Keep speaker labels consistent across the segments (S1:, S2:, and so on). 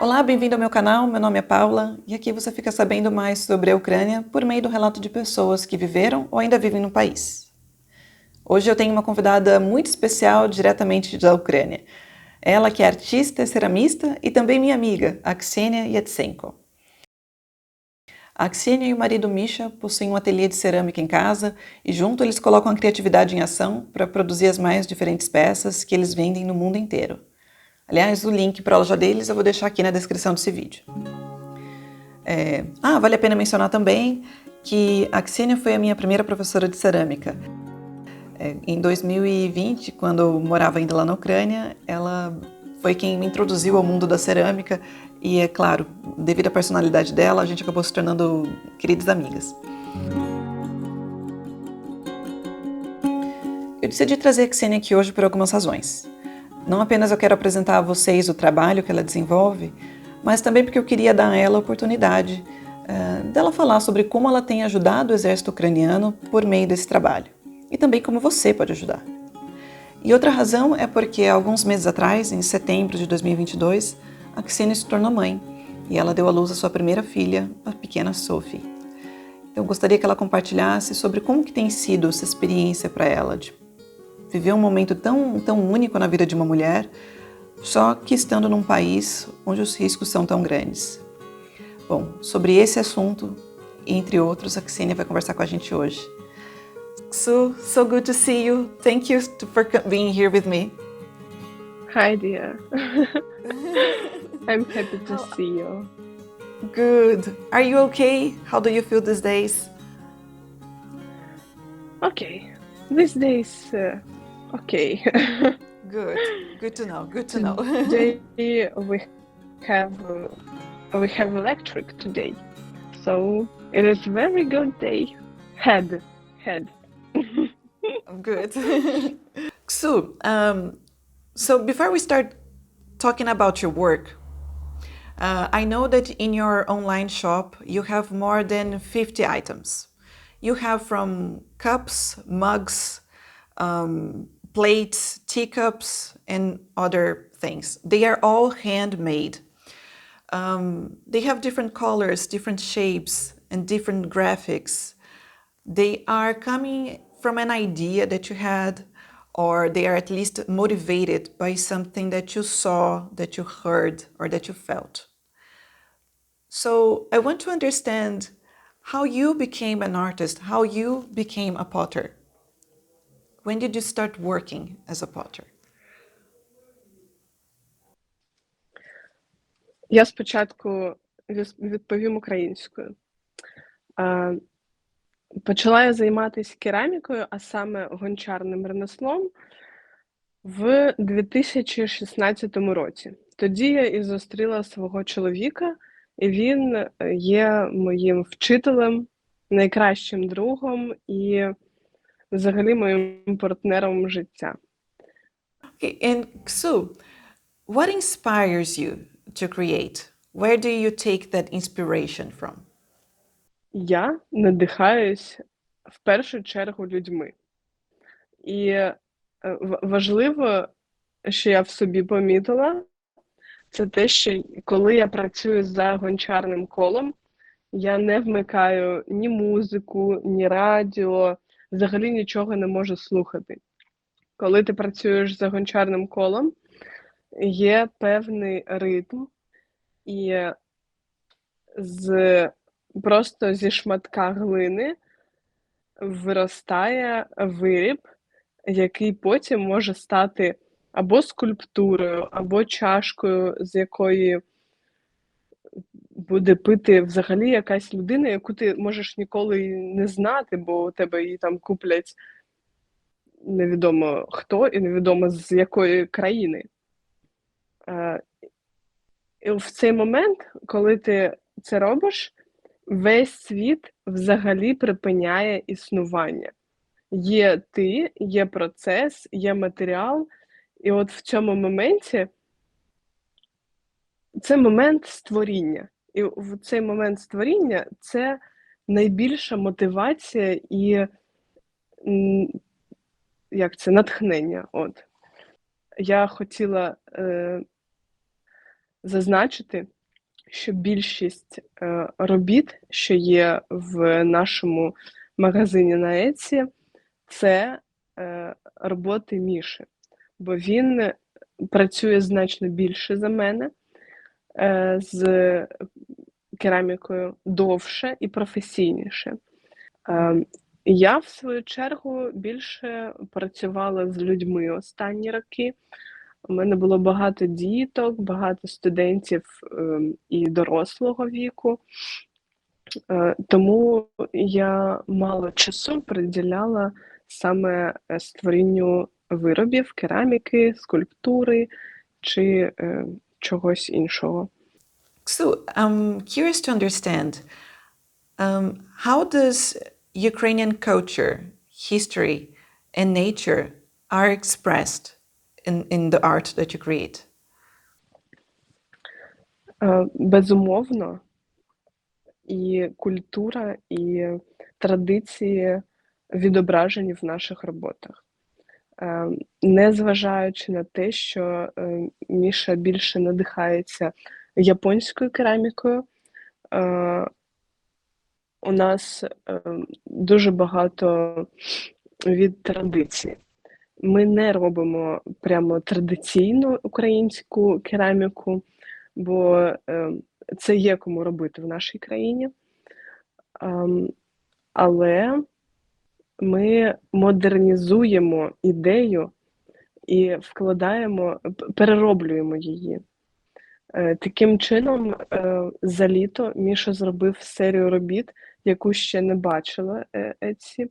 S1: Olá, bem-vindo ao meu canal, meu nome é Paula e aqui você fica sabendo mais sobre a Ucrânia por meio do relato de pessoas que viveram ou ainda vivem no país. Hoje eu tenho uma convidada muito especial diretamente da Ucrânia. Ela que é artista, ceramista e também minha amiga, a Ksenia Yatsenko. A Ksenia e o marido Misha possuem um ateliê de cerâmica em casa e junto eles colocam a criatividade em ação para produzir as mais diferentes peças que eles vendem no mundo inteiro. Aliás, o link para a loja deles eu vou deixar aqui na descrição desse vídeo. Vale a pena mencionar também que a Ksenia foi a minha primeira professora de cerâmica. Em 2020, quando eu morava ainda lá na Ucrânia, ela foi quem me introduziu ao mundo da cerâmica e, é claro, devido à personalidade dela, a gente acabou se tornando queridas amigas. Eu decidi trazer a Ksenia aqui hoje por algumas razões. Não apenas eu quero apresentar a vocês o trabalho que ela desenvolve, mas também porque eu queria dar a ela a oportunidade dela falar sobre como ela tem ajudado o exército ucraniano por meio desse trabalho. E também como você pode ajudar. E outra razão é porque alguns meses atrás, em setembro de 2022, a Ksenia se tornou mãe e ela deu à luz a sua primeira filha, a pequena Sophie. Eu gostaria que ela compartilhasse sobre como que tem sido essa experiência para ela de viver um momento tão único na vida de uma mulher, só que estando num país onde os riscos são tão grandes. Bom, sobre esse assunto, entre outros, a Ksenia vai conversar com a gente hoje. So good to see you. Thank you for being here with me.
S2: Hi, dear. I'm happy to see you.
S1: Good. Are you okay? How do you feel these days?
S2: Okay. These days, okay.
S1: Good. Good to know. Good to know.
S2: Today we have electric today, so it is very good day. Had.
S1: Good. Ksu, so before we start talking about your work, I know that in your online shop you have more than 50 items. You have from cups, mugs, plates, teacups, and other things. They are all handmade. They have different colors, different shapes, and different graphics. They are coming from an idea that you had, or they are at least motivated by something that you saw, that you heard, or that you felt. So I want to understand how you became an artist, how you became a potter. When did you start working as a potter?
S2: Я спочатку відповім українською. Почала я займатися керамікою, а саме гончарним ремеслом, в 2016 році. Тоді я і зустріла свого чоловіка, і він є моїм вчителем, найкращим другом і взагалі моїм партнером життя.
S1: Okay, and Ksu, what inspires you to create? Where do you take that inspiration from?
S2: Я надихаюсь в першу чергу людьми. І важливо, що я в собі помітила, це те, що коли я працюю за гончарним колом, я не вмикаю ні музику, ні радіо, взагалі нічого не можу слухати. Коли ти працюєш за гончарним колом, є певний ритм, і просто зі шматка глини виростає виріб, який потім може стати або скульптурою, або чашкою, з якої буде пити взагалі якась людина, яку ти можеш ніколи не знати, бо у тебе її там куплять невідомо хто і невідомо з якої країни. І в цей момент, коли ти це робиш, весь світ взагалі припиняє існування. Є ти, є процес, є матеріал, і от в цьому моменті це момент створіння. І в цей момент створіння це найбільша мотивація і як це, натхнення. От. Я хотіла зазначити, що більшість робіт, що є в нашому магазині на Etsy, це роботи Міші. Бо він працює значно більше за мене з керамікою, довше і професійніше. Я, в свою чергу, більше працювала з людьми останні роки. У мене було багато діток, багато студентів і дорослого віку. Тому я мало часу приділяла саме створенню виробів, кераміки, скульптури чи чогось іншого.
S1: So I'm curious to understand, how does Ukrainian culture, history, and nature are expressed in the art that you create?
S2: Безумовно, і культура, і традиції відображені в наших роботах. Незважаючи на те, що Міша більше надихається японською керамікою, у нас дуже багато від традицій. Ми не робимо прямо традиційну українську кераміку, бо це є кому робити в нашій країні. Але ми модернізуємо ідею і вкладаємо, перероблюємо її. Таким чином, за літо Міша зробив серію робіт, яку ще не бачила Etsy.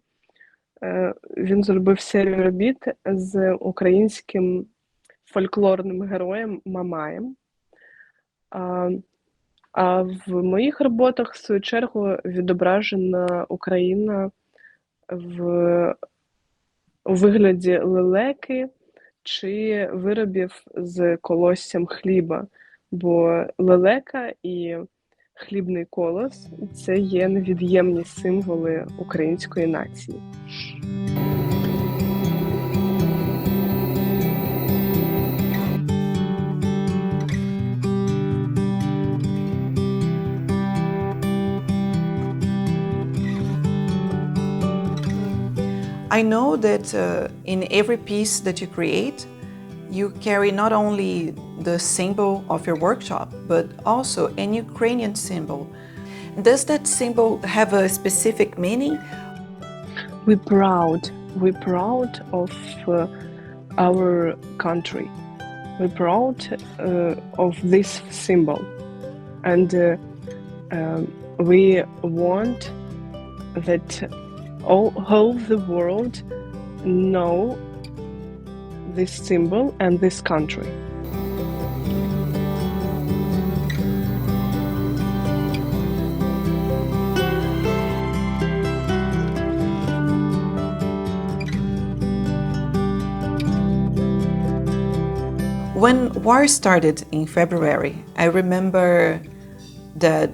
S2: Він зробив серію робіт з українським фольклорним героєм Мамаєм. А в моїх роботах, в свою чергу, відображена Україна у вигляді лелеки чи виробів з колоссям хліба. Бо лелека і хлібний колос – це є невід'ємні символи української нації.
S1: I know that in every piece that you create, you carry not only the symbol of your workshop, but also an Ukrainian symbol. Does that symbol have a specific meaning?
S2: We're proud of our country. We're proud of this symbol. And we want that all the world know this symbol and this country.
S1: When war started in February, I remember that,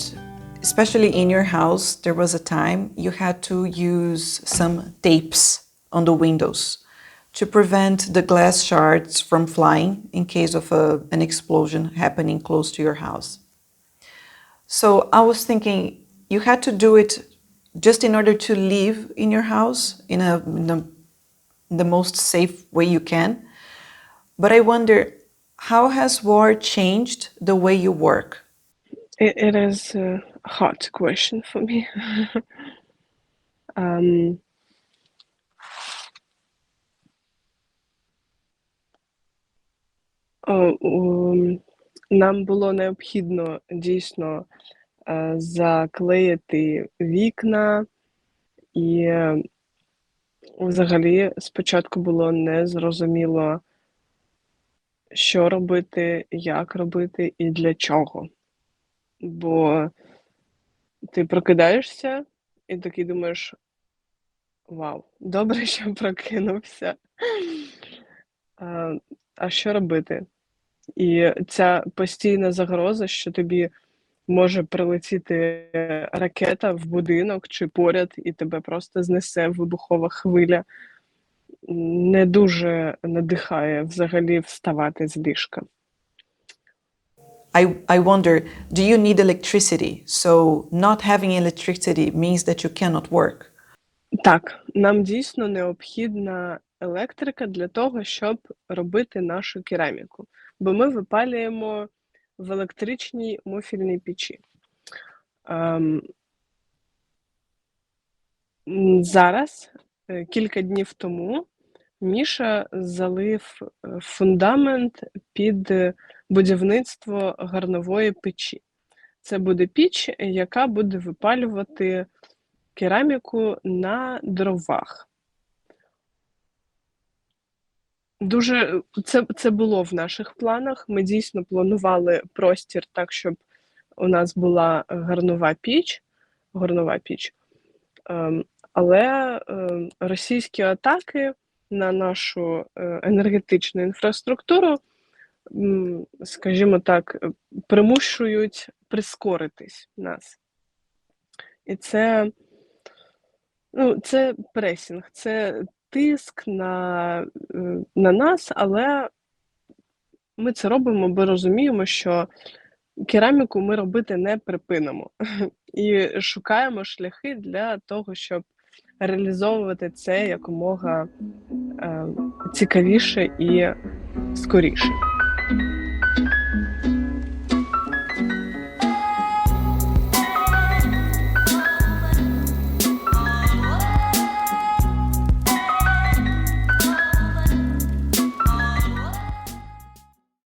S1: especially in your house, there was a time you had to use some tapes on the windows to prevent the glass shards from flying in case of an explosion happening close to your house. So I was thinking you had to do it just in order to live in your house in the most safe way you can. But I wonder, how has war changed the way you work?
S2: It is a hard question for me. Нам було необхідно дійсно заклеїти вікна, і взагалі спочатку було незрозуміло, що робити, як робити і для чого. Бо ти прокидаєшся і такий думаєш: вау, добре, що прокинувся. А що робити? І ця постійна загроза, що тобі може прилетіти ракета в будинок чи поряд, і тебе просто знесе вибухова хвиля. не дуже надихає взагалі вставати з ліжка.
S1: I wonder, do you need electricity? So not having electricity means that you cannot work.
S2: Так, нам дійсно необхідна електрика для того, щоб робити нашу кераміку, бо ми випалюємо в електричній муфільній печі. Зараз, кілька днів тому, Міша залив фундамент під будівництво гарнової печі. Це буде піч, яка буде випалювати кераміку на дровах. Це було в наших планах. Ми дійсно планували простір так, щоб у нас була горнова піч. Але російські атаки на нашу енергетичну інфраструктуру, скажімо так, примушують прискоритись нас. І це пресінг, це тиск на нас, але ми це робимо, бо розуміємо, що кераміку ми робити не припинимо. І шукаємо шляхи для того, щоб реалізовувати це якомога цікавіше і скоріше.